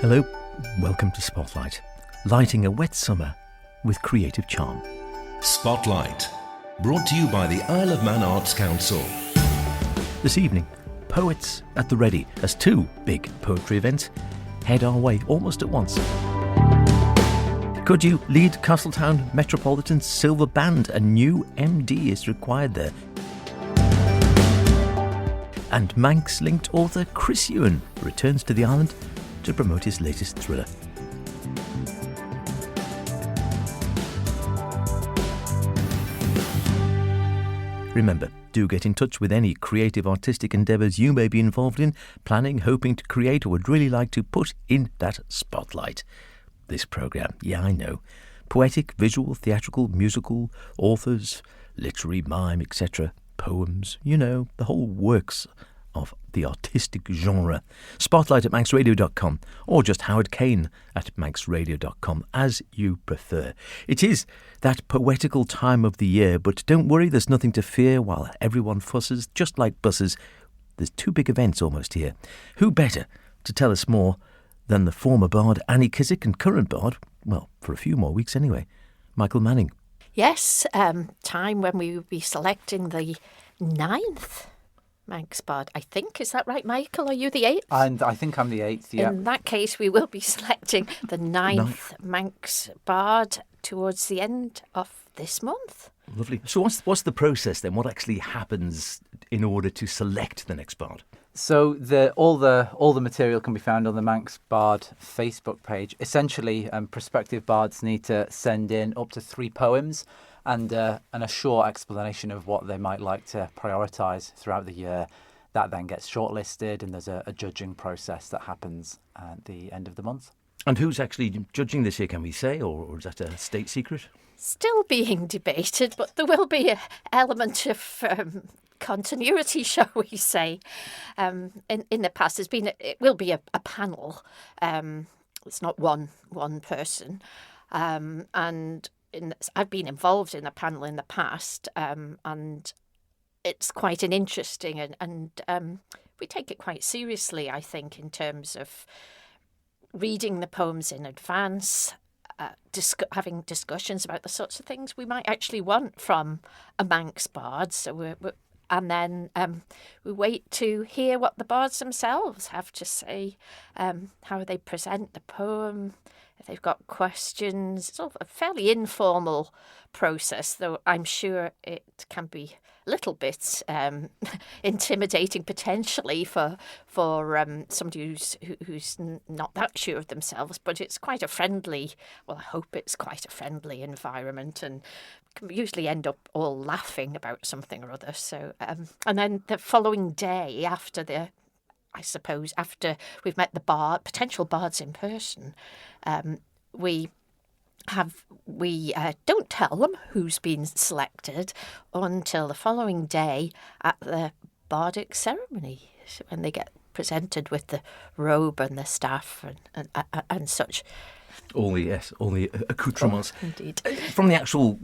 Hello, welcome to Spotlight, lighting a wet summer with creative charm. Spotlight, brought to you by the Isle of Man Arts Council. This evening, Poets at the Ready, as two big poetry events head our way almost at once. Could you lead Castletown Metropolitan Silver Band? A new MD is required there. And Manx-linked author Chris Ewan returns to the island to promote his latest thriller. Remember, do get in touch with any creative artistic endeavours you may be involved in, planning, hoping to create, or would really like to put in that spotlight. This programme, yeah, I know. Poetic, visual, theatrical, musical, authors, literary, mime, etc. Poems, you know, the whole works of the artistic genre. Spotlight at manxradio.com or just Howard Kane at manxradio.com, as you prefer. It is that poetical time of the year, but don't worry, there's nothing to fear while everyone fusses, just like buses. There's two big events almost here. Who better to tell us more than the former bard Annie Kissack and current bard, well, for a few more weeks anyway, Michael Manning. Yes, time when we will be selecting the 9th Manx Bard, I think. Is that right, Michael? Are you the 8th? And I think I'm the 8th, yeah. In that case, we will be selecting the 9th Manx Bard towards the end of this month. Lovely. So what's the process then? What actually happens in order to select the next bard? So all the material can be found on the Manx Bard Facebook page. Essentially, prospective bards need to send in up to 3 poems and a short explanation of what they might like to prioritise throughout the year. That then gets shortlisted, and there's a judging process that happens at the end of the month. And who's actually judging this year, can we say, or is that a state secret? Still being debated, but there will be an element of continuity, shall we say. In the past, it will be a panel. It's not one person, and I've been involved in a panel in the past, and it's quite an interesting and we take it quite seriously, I think, in terms of reading the poems in advance, having discussions about the sorts of things we might actually want from a Manx bard. So and then we wait to hear what the bards themselves have to say, how they present the poem, if they've got questions. It's all a fairly informal process, though I'm sure it can be a little bit intimidating potentially for somebody who's not that sure of themselves. But it's quite a friendly, well, I hope it's quite a friendly environment, and can usually end up all laughing about something or other. So, and then the following day after after we've met the potential bards in person, we don't tell them who's been selected until the following day at the bardic ceremony, when they get presented with the robe and the staff and such. All the accoutrements. Oh, indeed. From the actual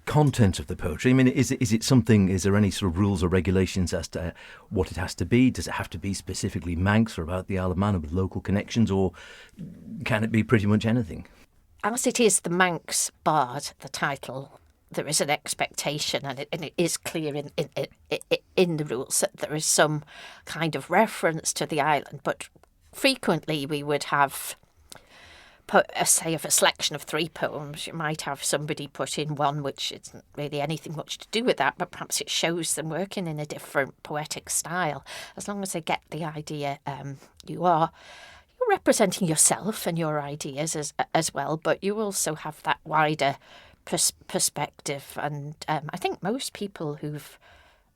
content of the poetry, I mean, is there any sort of rules or regulations as to what it has to be? Does it have to be specifically Manx or about the Isle of Man with local connections, or can it be pretty much anything? As it is the Manx Bard, the title, there is an expectation, and it is clear in the rules that there is some kind of reference to the island, but frequently we would have a selection of 3 poems. You might have somebody put in one which isn't really anything much to do with that, but perhaps it shows them working in a different poetic style. As long as they get the idea, you're representing yourself and your ideas as well, but you also have that wider perspective. And I think most people who've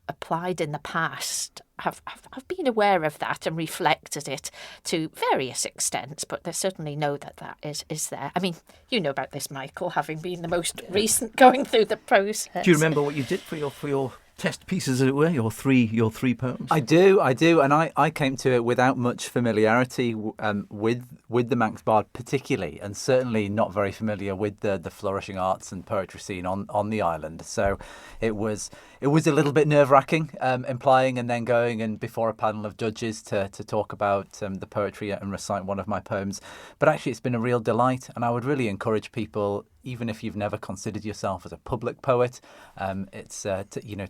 applied in the past have been aware of that and reflected it to various extents, but they certainly know that is there. I mean, you know about this, Michael, having been the most recent going through the process. Do you remember what you did for your test pieces, as it were, your three poems? I do, and I came to it without much familiarity with the Manx Bard particularly, and certainly not very familiar with the flourishing arts and poetry scene on the island. So it was a little bit nerve-wracking, implying and then going and before a panel of judges to talk about the poetry and recite one of my poems. But actually, it's been a real delight, and I would really encourage people, even if you've never considered yourself as a public poet,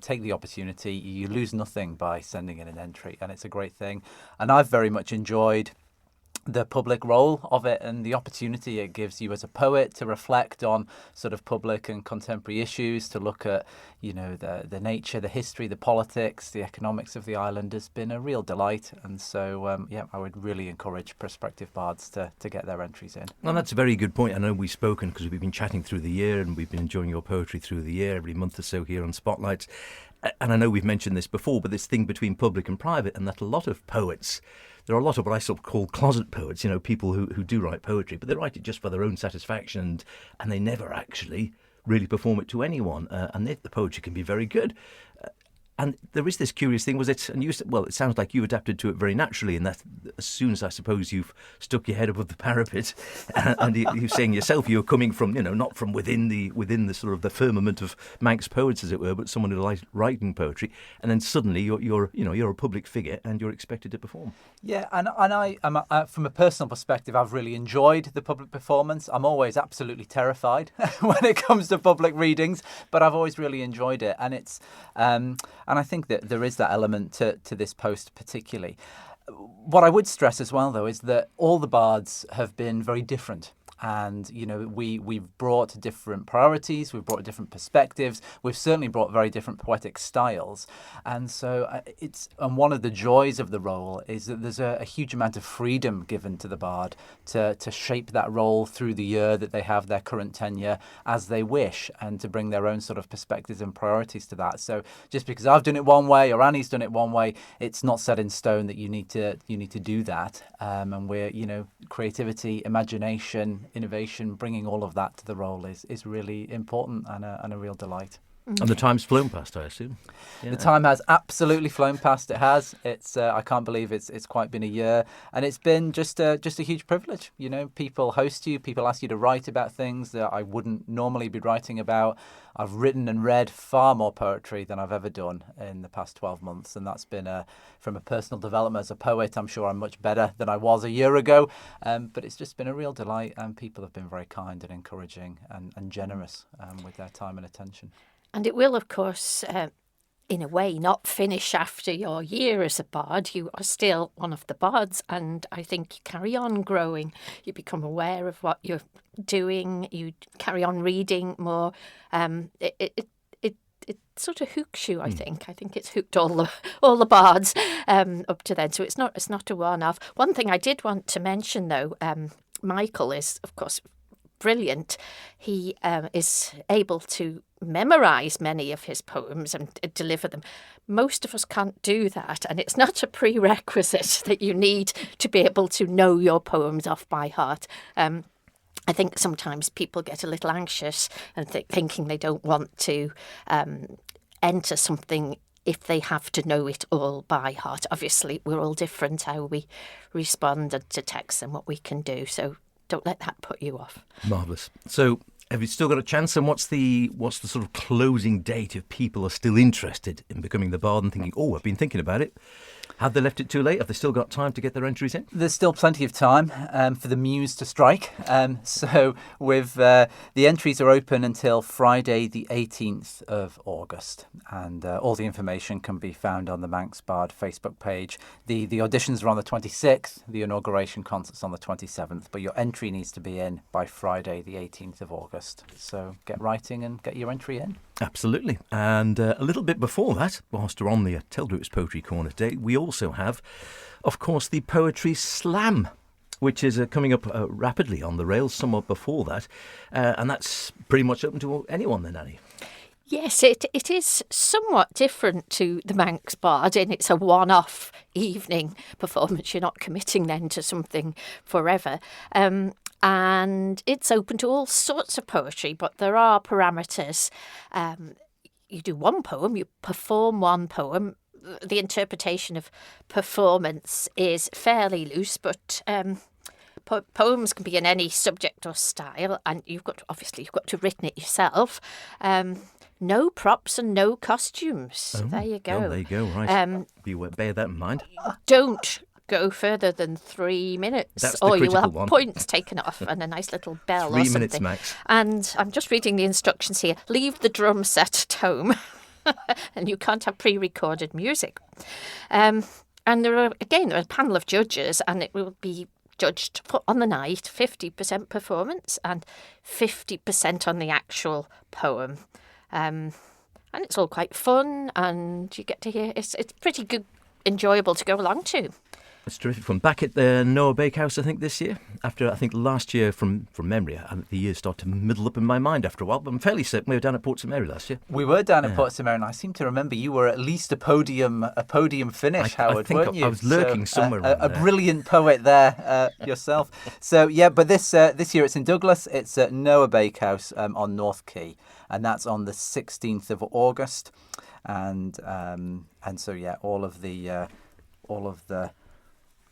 take the opportunity. You lose nothing by sending in an entry, and it's a great thing. And I've very much enjoyed the public role of it and the opportunity it gives you as a poet to reflect on sort of public and contemporary issues, to look at, the nature, the history, the politics, the economics of the island has been a real delight. And so, I would really encourage prospective bards to get their entries in. Well, that's a very good point. I know we've spoken because we've been chatting through the year and we've been enjoying your poetry through the year every month or so here on Spotlights. And I know we've mentioned this before, but this thing between public and private, and that a lot of poets, there are a lot of what I sort of call closet poets, people who do write poetry, but they write it just for their own satisfaction and they never actually really perform it to anyone. And the poetry can be very good. And there is this curious thing, and you said, well, it sounds like you adapted to it very naturally, and that as soon as I suppose you've stuck your head above the parapet, and you're saying yourself you're coming from, not from within the sort of the firmament of Manx poets, as it were, but someone who likes writing poetry, and then suddenly you're a public figure and you're expected to perform. Yeah, and I from a personal perspective, I've really enjoyed the public performance. I'm always absolutely terrified when it comes to public readings, but I've always really enjoyed it, and it's and I think that there is that element to this post particularly. What I would stress as well, though, is that all the bards have been very different. And, we've brought different priorities, we've brought different perspectives, we've certainly brought very different poetic styles. And so and one of the joys of the role is that there's a huge amount of freedom given to the bard to shape that role through the year that they have their current tenure as they wish, and to bring their own sort of perspectives and priorities to that. So just because I've done it one way or Annie's done it one way, it's not set in stone that you need to do that. And we're, creativity, imagination, innovation, bringing all of that to the role is really important and a real delight. And the time's flown past, I assume. Yeah. The time has absolutely flown past. It has. It's I can't believe it's quite been a year, and it's been just a huge privilege. People host you, people ask you to write about things that I wouldn't normally be writing about. I've written and read far more poetry than I've ever done in the past 12 months, and that's been from a personal development as a poet. I'm sure I'm much better than I was a year ago, but it's just been a real delight, and people have been very kind and encouraging and generous with their time and attention. And it will, of course, in a way, not finish after your year as a bard. You are still one of the bards, and I think you carry on growing. You become aware of what you're doing. You carry on reading more. It sort of hooks you, I think. I think it's hooked all the bards up to then. So it's not a one-off. One thing I did want to mention, though, Michael is, of course, brilliant. He is able to memorise many of his poems and deliver them. Most of us can't do that, and it's not a prerequisite that you need to be able to know your poems off by heart. I think sometimes people get a little anxious and thinking they don't want to enter something if they have to know it all by heart. Obviously, we're all different how we respond to text and what we can do, so don't let that put you off. Marvellous. So have you still got a chance, and what's the sort of closing date if people are still interested in becoming the bard and thinking, I've been thinking about it? Have they left it too late? Have they still got time to get their entries in? There's still plenty of time for the muse to strike. So with the entries are open until Friday the 18th of August. And all the information can be found on the Manx Bard Facebook page. The auditions are on the 26th. The inauguration concert's on the 27th. But your entry needs to be in by Friday the 18th of August. So get writing and get your entry in. Absolutely. And a little bit before that, whilst we're on the Teldrup's Poetry Corner Day, we also have, of course, the Poetry Slam, which is coming up rapidly on the rails, somewhat before that. And that's pretty much open to anyone then, Annie. Yes, it is somewhat different to the Manx Bard, and it's a one-off evening performance. You're not committing then to something forever. And it's open to all sorts of poetry, but there are parameters. you do one poem, you perform one poem. The interpretation of performance is fairly loose, but poems can be in any subject or style, and you've got to written it yourself. No props and no costumes. There you go. Oh, there you go. Right. Bear that in mind. Don't go further than 3 minutes, That's the or you will have critical one. points taken off and a nice little bell or 3 something. minutes max. And I'm just reading the instructions here. Leave the drum set at home, and you can't have pre-recorded music. And there are a panel of judges, and it will be judged on the night, 50% performance and 50% on the actual poem. And it's all quite fun, and you get to hear it's pretty good, enjoyable to go along to. It's terrific fun. Back at the Noah Bakehouse, I think, this year. After, I think, last year, from memory, the years start to middle up in my mind after a while, but I'm fairly certain we were down at Port St Mary last year. We were down at Port St Mary, and I seem to remember you were at least a podium finish, Howard, I think weren't you? I was lurking somewhere around a there. brilliant poet there yourself. So, yeah, but this year it's in Douglas. It's at Noah Bakehouse on North Quay, and that's on the 16th of August. And so, yeah, all of the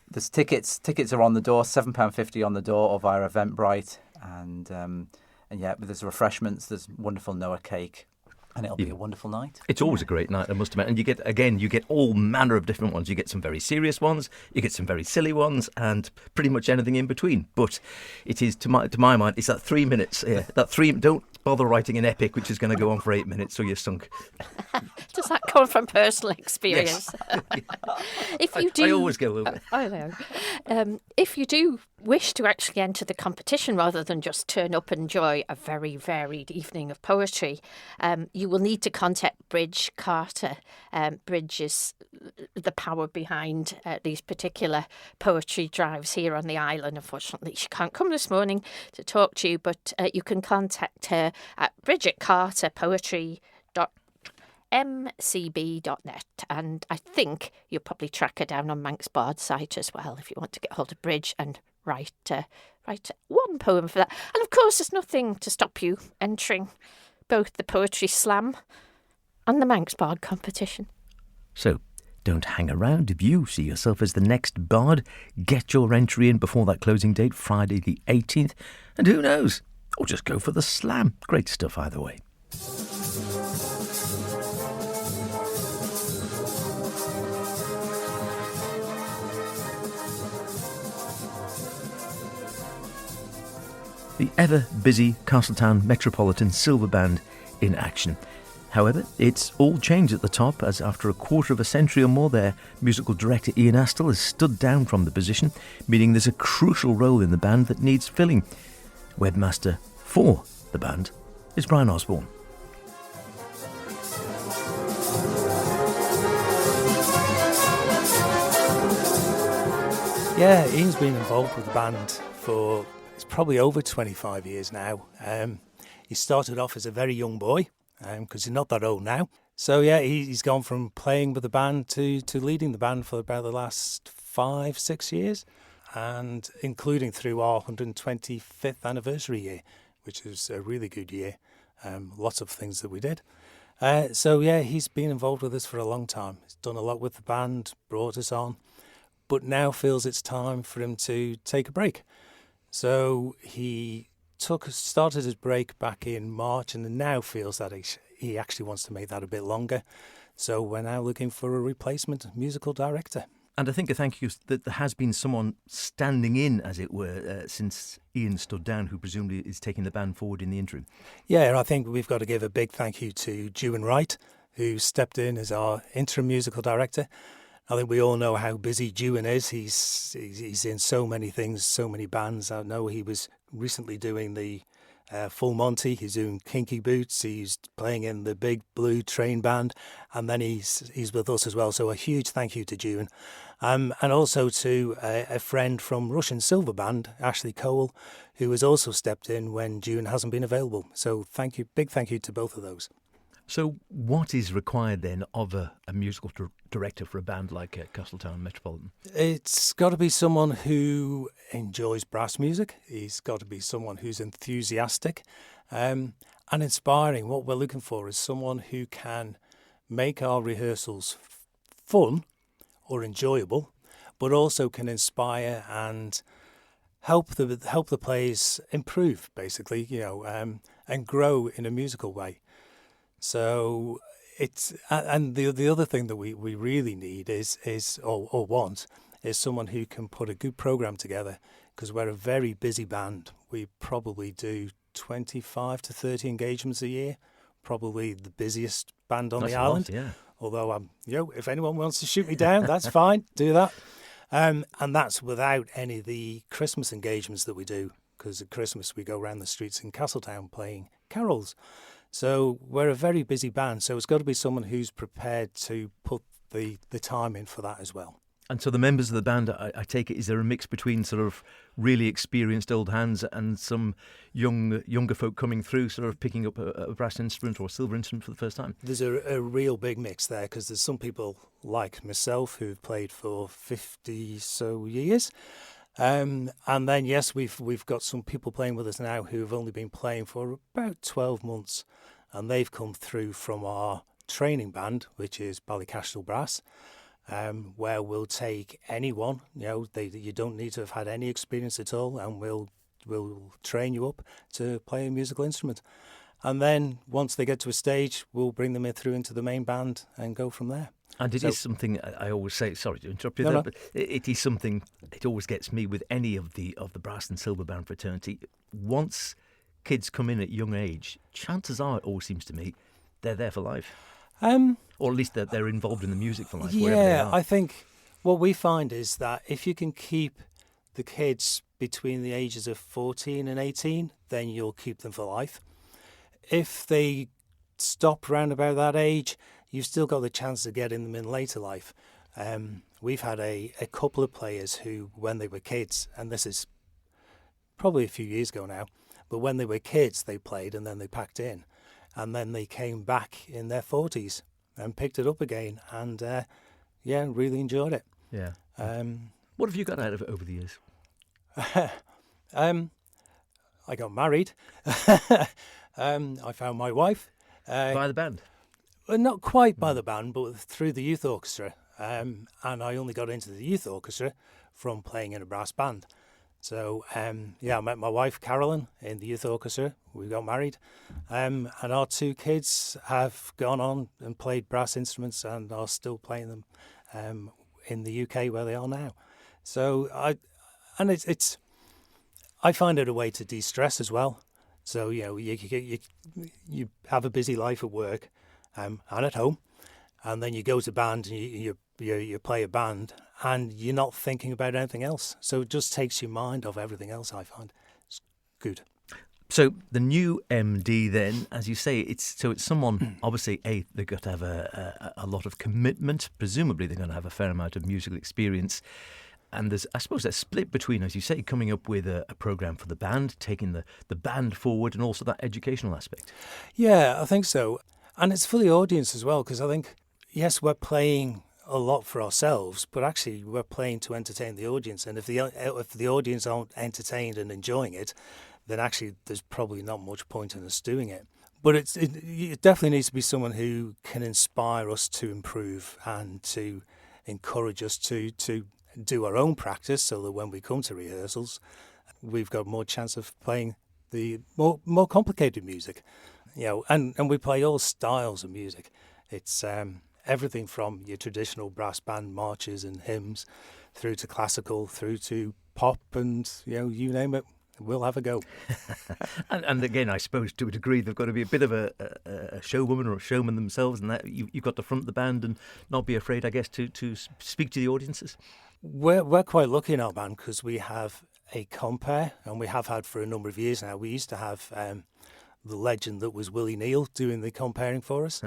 there's tickets are on the door, £7.50 on the door, or via Eventbrite, and yeah, there's refreshments, there's wonderful Noah cake, and it'll be a wonderful night. It's always a great night, I must admit. And you get all manner of different ones. You get some very serious ones, you get some very silly ones, and pretty much anything in between. But it is, to my mind, it's that 3 minutes. Don't bother writing an epic which is going to go on for 8 minutes, or you're sunk. Does that come from personal experience? If you do, I always go over. I know. If you do wish to actually enter the competition rather than just turn up and enjoy a very varied evening of poetry, you will need to contact Bridge Carter. Bridge is the power behind these particular poetry drives here on the island. Unfortunately, she can't come this morning to talk to you, but you can contact her at bridgetcarterpoetry.mcb.net, and I think you'll probably track her down on Manx Bards site as well if you want to get hold of Bridge and write one poem for that. And of course, there's nothing to stop you entering both the Poetry Slam and the Manx Bard competition. So, don't hang around. If you see yourself as the next bard, get your entry in before that closing date, Friday the 18th. And who knows? Or just go for the slam. Great stuff either way. The ever-busy Castletown Metropolitan Silver Band in action. However, it's all changed at the top, as after a quarter of a century or more, their musical director Ian Astle has stood down from the position, meaning there's a crucial role in the band that needs filling. Webmaster for the band is Brian Osborne. Yeah, Ian's been involved with the band for it's probably over 25 years now. He started off as a very young boy, because he's not that old now. So yeah, he's gone from playing with the band to leading the band for about the last 5-6 years, and including through our 125th anniversary year, which was a really good year. Lots of things that we did. So yeah, he's been involved with us for a long time. He's done a lot with the band, brought us on, but now feels it's time for him to take a break. So he started his break back in March, and now feels that he actually wants to make that a bit longer. So we're now looking for a replacement musical director. And I think a thank you that there has been someone standing in, as it were, since Ian stood down, who presumably is taking the band forward in the interim. Yeah, I think we've got to give a big thank you to Ewan Wright, who stepped in as our interim musical director. I think we all know how busy Ewan is. He's in so many things, so many bands. I know he was recently doing the Full Monty. He's doing Kinky Boots. He's playing in the Big Blue Train Band, and then he's with us as well. So a huge thank you to Ewan, and also to a friend from Russian Silver Band, Ashley Cole, who has also stepped in when Ewan hasn't been available. So big thank you to both of those. So what is required then of a musical director for a band like Castletown Metropolitan? It's got to be someone who enjoys brass music. He's got to be someone who's enthusiastic. And and inspiring. What we're looking for is someone who can make our rehearsals fun or enjoyable, but also can inspire and help the players improve, basically, and grow in a musical way. So it's and the other thing that we really need is or want is someone who can put a good program together, because we're a very busy band. We probably do 25 to 30 engagements a year, probably the busiest band on That's the a lot, island. yeah. Although if anyone wants to shoot me down, that's fine, do that. And that's without any of the Christmas engagements that we do, because at Christmas we go around the streets in Castletown playing carols. So we're a very busy band, so it's got to be someone who's prepared to put the time in for that as well. And so the members of the band, I take it, is there a mix between sort of really experienced old hands and some younger folk coming through, sort of picking up a brass instrument or a silver instrument for the first time? There's a real big mix there, because there's some people like myself who've played for 50 so years. And then, yes, we've got some people playing with us now who've only been playing for about 12 months, and they've come through from our training band, which is Ballycastle Brass. Where we'll take anyone, you don't need to have had any experience at all, and we'll train you up to play a musical instrument. And then once they get to a stage, we'll bring them through into the main band and go from there. And it is something I always say, sorry to interrupt you No, there, no. but it is something, it always gets me with any of the brass and silver band fraternity. Once kids come in at young age, chances are, it always seems to me, they're there for life. Or at least they're involved in the music for life, wherever they are. I think what we find is that if you can keep the kids between the ages of 14 and 18, then you'll keep them for life. If they stop round about that age, you've still got the chance of getting them in later life. We've had a couple of players who, when they were kids, and this is probably a few years ago now, but when they were kids, they played and then they packed in. And then they came back in their 40s and picked it up again, and really enjoyed it. Yeah. What have you got out of it over the years? I got married. I found my wife. By the band? Well, not quite by the band, but through the youth orchestra. And I only got into the youth orchestra from playing in a brass band. So, I met my wife, Carolyn, in the youth orchestra. We got married. And our two kids have gone on and played brass instruments and are still playing them in the UK where they are now. So, I find it a way to de-stress as well. So, you have a busy life at work and at home, and then you go to band and you play a band, and you're not thinking about anything else. So it just takes your mind off everything else, I find. It's good. So the new MD then, as you say, it's someone, obviously, they've got to have a lot of commitment. Presumably they're going to have a fair amount of musical experience. And there's, I suppose, a split between, as you say, coming up with a programme for the band, taking the band forward, and also that educational aspect. Yeah, I think so. And it's for the audience as well, because I think, yes, we're playing a lot for ourselves, but actually we're playing to entertain the audience. And if the audience aren't entertained and enjoying it, then actually there's probably not much point in us doing it. But it definitely needs to be someone who can inspire us to improve and to encourage us to do our own practice, so that when we come to rehearsals, we've got more chance of playing the more complicated music. And we play all styles of music. It's everything from your traditional brass band marches and hymns, through to classical, through to pop, and you name it, we'll have a go. and again, I suppose to a degree they've got to be a bit of a showwoman or a showman themselves, and that you've got to front the band and not be afraid, I guess, to speak to the audiences. We're quite lucky in our band because we have a compere, and we have had for a number of years now. We used to have the legend that was Willie Neal doing the comparing for us,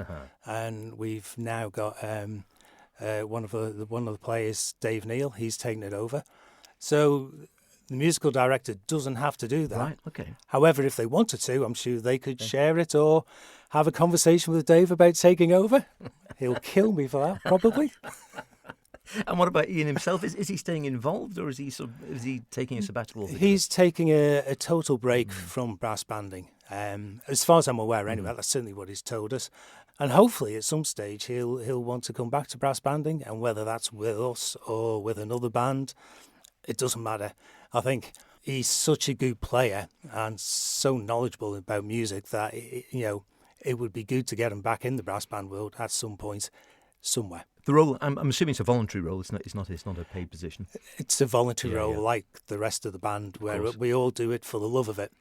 and we've now got one of the players, Dave Neal. He's taken it over, so the musical director doesn't have to do that. Right. Okay. However, if they wanted to, I'm sure they could share it or have a conversation with Dave about taking over. He'll kill me for that, probably. And what about Ian himself? Is he staying involved, or is he taking a sabbatical? He's taking a total break from brass banding. As far as I'm aware, anyway, that's certainly what he's told us. And hopefully at some stage he'll want to come back to brass banding, and whether that's with us or with another band, it doesn't matter. I think he's such a good player and so knowledgeable about music that, it would be good to get him back in the brass band world at some point, somewhere. The role, I'm assuming it's a voluntary role. It's not a paid position. It's a voluntary role, yeah. like the rest of the band, where we all do it for the love of it.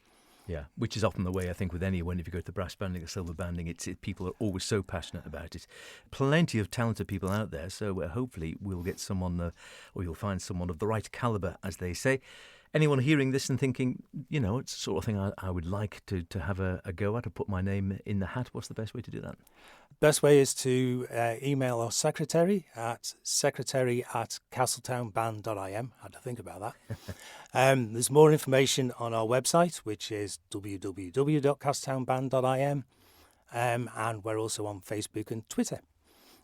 Yeah, which is often the way, I think, with anyone. If you go to brass banding or silver banding, people are always so passionate about it. Plenty of talented people out there, so hopefully we'll get someone, or you'll find someone of the right calibre, as they say. Anyone hearing this and thinking, it's the sort of thing I would like to have a go at, or put my name in the hat, what's the best way to do that? Best way is to email our secretary at secretary@castletownband.im. I had to think about that. There's more information on our website, which is www.castletownband.im, and we're also on Facebook and Twitter.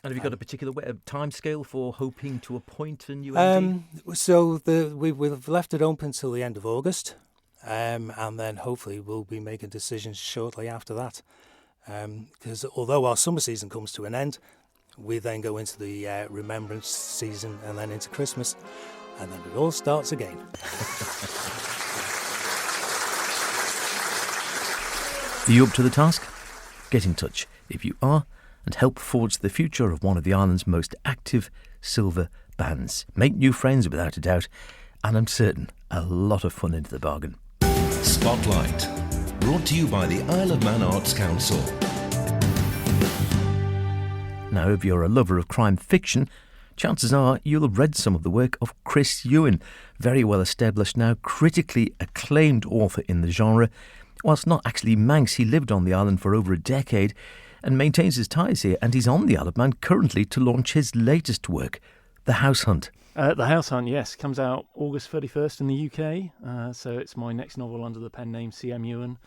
And have you got a particular time scale for hoping to appoint a new MD? So we've left it open till the end of August, and then hopefully we'll be making decisions shortly after that. Because although our summer season comes to an end, we then go into the remembrance season and then into Christmas, and then it all starts again. Are you up to the task? Get in touch if you are, and help forge the future of one of the island's most active silver bands. Make new friends without a doubt, and I'm certain a lot of fun into the bargain. Spotlight, brought to you by the Isle of Man Arts Council. Now, if you're a lover of crime fiction, chances are you'll have read some of the work of Chris Ewan, very well established now, critically acclaimed author in the genre. Whilst not actually Manx, he lived on the island for over a decade and maintains his ties here, and he's on the Isle of Man currently to launch his latest work, The House Hunt. The House Hunt, yes, comes out August 31st in the UK, so it's my next novel under the pen name C.M. Ewan,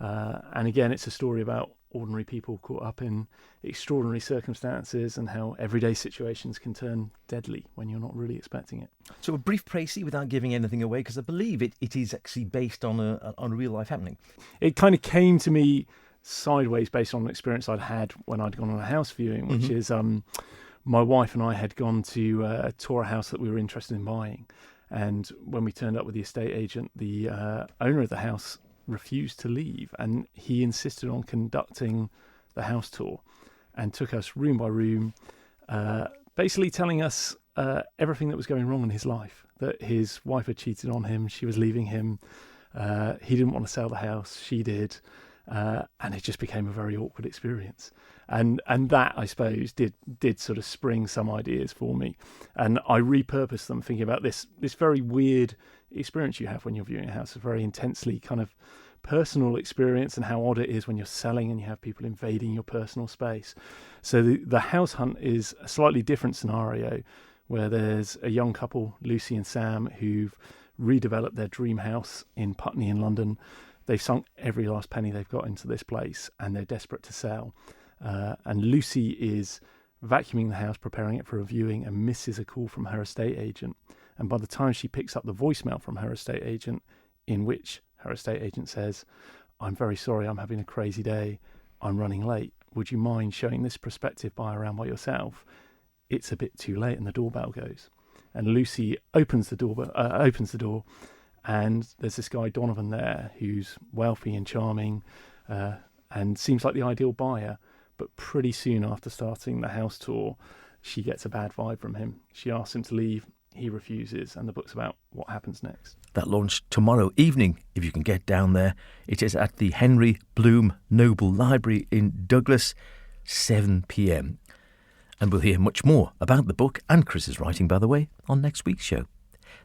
and again it's a story about ordinary people caught up in extraordinary circumstances and how everyday situations can turn deadly when you're not really expecting it. So a brief précis without giving anything away, because I believe it is actually based on a real life happening. It kind of came to me sideways based on an experience I'd had when I'd gone on a house viewing, which is my wife and I had gone to tour a house that we were interested in buying, and when we turned up with the estate agent, the owner of the house refused to leave, and he insisted on conducting the house tour and took us room by room, basically telling us everything that was going wrong in his life, that his wife had cheated on him, she was leaving him, he didn't want to sell the house, she did, and it just became a very awkward experience. And that, I suppose, did sort of spring some ideas for me. And I repurposed them thinking about this very weird experience you have when you're viewing a house, a very intensely kind of personal experience, and how odd it is when you're selling and you have people invading your personal space. So the House Hunt is a slightly different scenario where there's a young couple, Lucy and Sam, who've redeveloped their dream house in Putney in London. They've sunk every last penny they've got into this place, and they're desperate to sell. And Lucy is vacuuming the house, preparing it for a viewing, and misses a call from her estate agent. And by the time she picks up the voicemail from her estate agent, in which her estate agent says, "I'm very sorry, I'm having a crazy day, I'm running late, would you mind showing this prospective buyer around by yourself?" It's a bit too late, and the doorbell goes. And Lucy opens the door, and there's this guy Donovan there who's wealthy and charming, and seems like the ideal buyer. But pretty soon after starting the house tour, she gets a bad vibe from him. She asks him to leave, he refuses, and the book's about what happens next. That launched tomorrow evening, if you can get down there. It is at the Henry Bloom Noble Library in Douglas, 7 p.m. And we'll hear much more about the book and Chris's writing, by the way, on next week's show.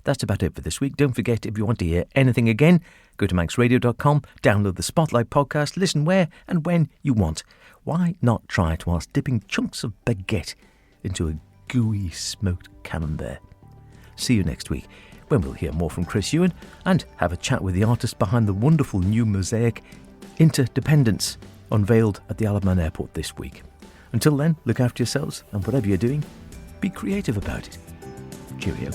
That's about it for this week. Don't forget, if you want to hear anything again, go to manxradio.com, download the Spotlight podcast, listen where and when you want. Why not try it whilst dipping chunks of baguette into a gooey smoked camembert? See you next week, when we'll hear more from Chris Ewan and have a chat with the artist behind the wonderful new mosaic Interdependence, unveiled at the Isle of Man Airport this week. Until then, look after yourselves, and whatever you're doing, be creative about it. Cheerio.